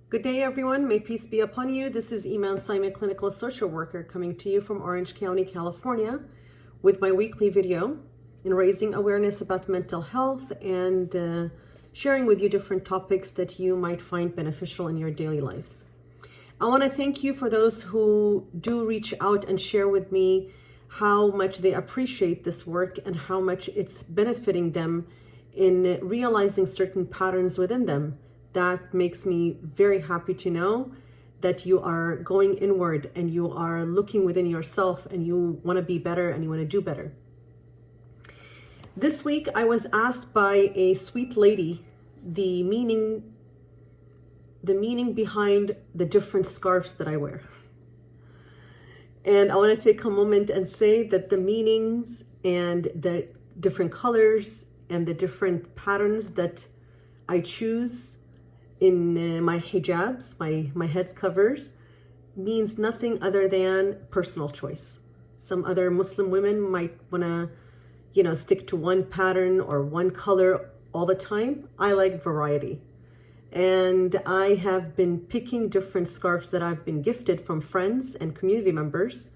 Good day, everyone. May peace be upon you. This is IMAN SAYMEH, clinical social worker, coming to you from Orange County, California, with my weekly video in raising awareness about mental health and sharing with you different topics that you might find beneficial in your daily lives. I want to thank you for those who do reach out and share with me how much they appreciate this work and how much it's benefiting them in realizing certain patterns within them. That makes me very happy to know that you are going inward and you are looking within yourself and you want to be better and you want to do better. This week, I was asked by a sweet lady the meaning behind the different scarves that I wear. And I want to take a moment and say that the meanings and the different colors and the different patterns that I choose in my hijabs, my head covers, means nothing other than personal choice. Some other Muslim women might want to, stick to one pattern or one color all the time. I like variety. And I have been picking different scarves that I've been gifted from friends and community members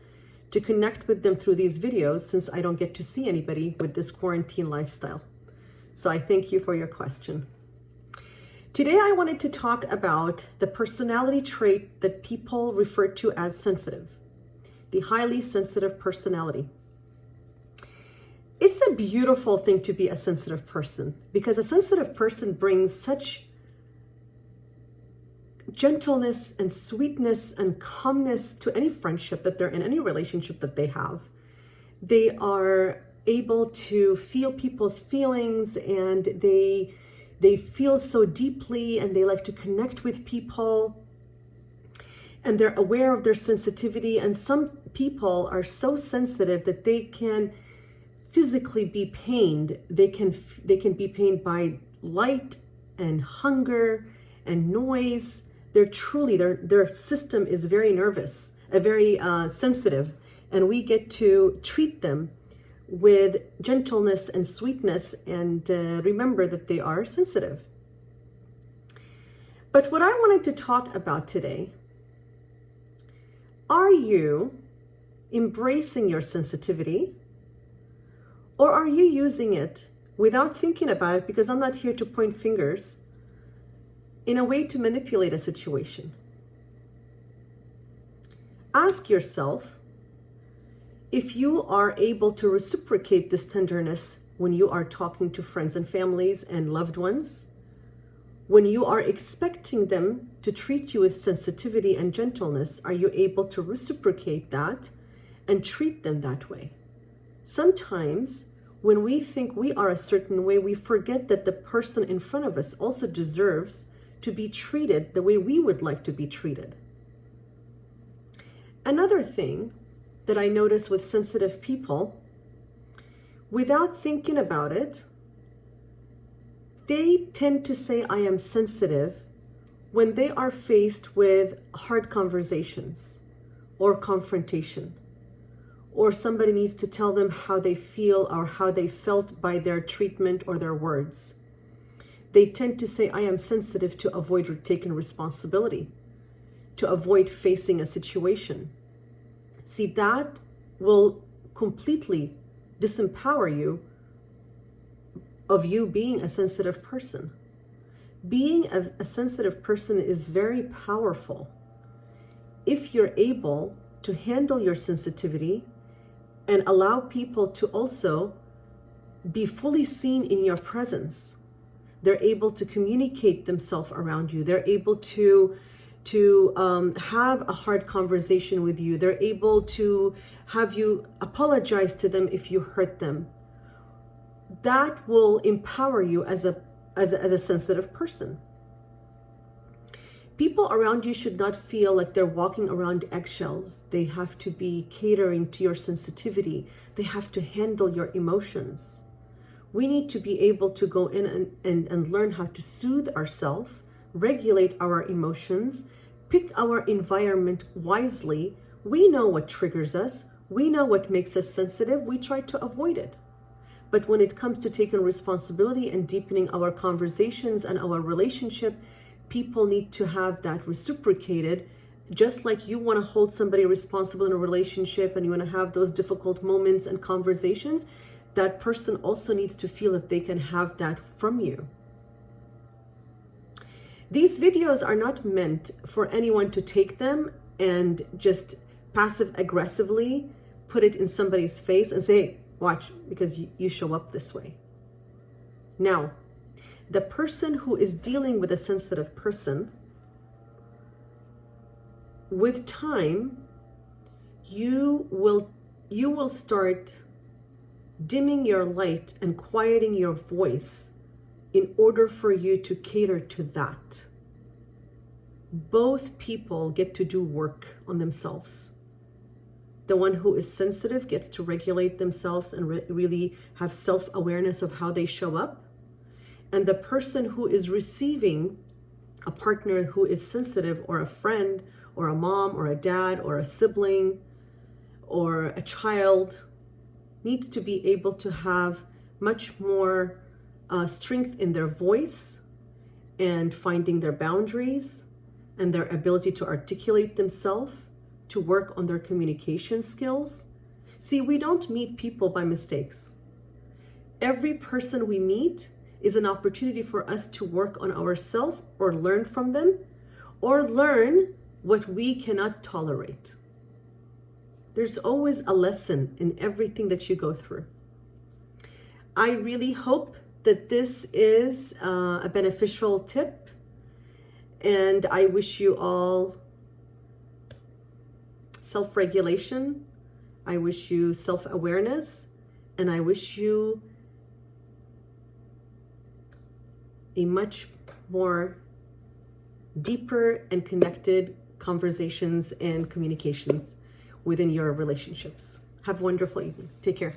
to connect with them through these videos, since I don't get to see anybody with this quarantine lifestyle. So I thank you for your question. Today, I wanted to talk about the personality trait that people refer to as sensitive, the highly sensitive personality. It's a beautiful thing to be a sensitive person, because a sensitive person brings such gentleness and sweetness and calmness to any friendship that they're in, any relationship that they have. They are able to feel people's feelings, and they feel so deeply, and they like to connect with people, and they're aware of their sensitivity. And some people are so sensitive that they can physically be pained. They can be pained by light and hunger and noise. Their system is very nervous, very sensitive, and we get to treat them with gentleness and sweetness and remember that they are sensitive. But what I wanted to talk about today, are you embracing your sensitivity, or are you using it without thinking about it, because I'm not here to point fingers, in a way to manipulate a situation? Ask yourself if you are able to reciprocate this tenderness when you are talking to friends and families and loved ones, when you are expecting them to treat you with sensitivity and gentleness. Are you able to reciprocate that and treat them that way? Sometimes when we think we are a certain way, we forget that the person in front of us also deserves to be treated the way we would like to be treated. Another thing that I notice with sensitive people, without thinking about it, they tend to say, I am sensitive, when they are faced with hard conversations or confrontation, or somebody needs to tell them how they feel or how they felt by their treatment or their words. They tend to say, I am sensitive, to avoid taking responsibility, to avoid facing a situation. See, that will completely disempower you of you being a sensitive person. Being a sensitive person is very powerful if you're able to handle your sensitivity and allow people to also be fully seen in your presence. They're able to communicate themselves around you. They're able to have a hard conversation with you. They're able to have you apologize to them if you hurt them. That will empower you as a sensitive person. People around you should not feel like they're walking around eggshells. They have to be catering to your sensitivity. They have to handle your emotions. We need to be able to go in and learn how to soothe ourselves, regulate our emotions, pick our environment wisely. We know what triggers us. We know what makes us sensitive. We try to avoid it. But when it comes to taking responsibility and deepening our conversations and our relationship, people need to have that reciprocated. Just like you want to hold somebody responsible in a relationship and you want to have those difficult moments and conversations, that person also needs to feel that they can have that from you. These videos are not meant for anyone to take them and just passive aggressively put it in somebody's face and say, watch, because you show up this way. Now, the person who is dealing with a sensitive person, with time, you will start dimming your light and quieting your voice in order for you to cater to that. Both people get to do work on themselves. The one who is sensitive gets to regulate themselves and really have self-awareness of how they show up. And the person who is receiving a partner who is sensitive, or a friend, or a mom, or a dad, or a sibling, or a child, needs to be able to have much more strength in their voice and finding their boundaries and their ability to articulate themselves, to work on their communication skills. See, we don't meet people by mistakes. Every person we meet is an opportunity for us to work on ourselves or learn from them, or learn what we cannot tolerate. There's always a lesson in everything that you go through. I really hope that this is a beneficial tip, and I wish you all self-regulation. I wish you self-awareness, and I wish you a much more deeper and connected conversations and communications within your relationships. Have a wonderful evening. Take care.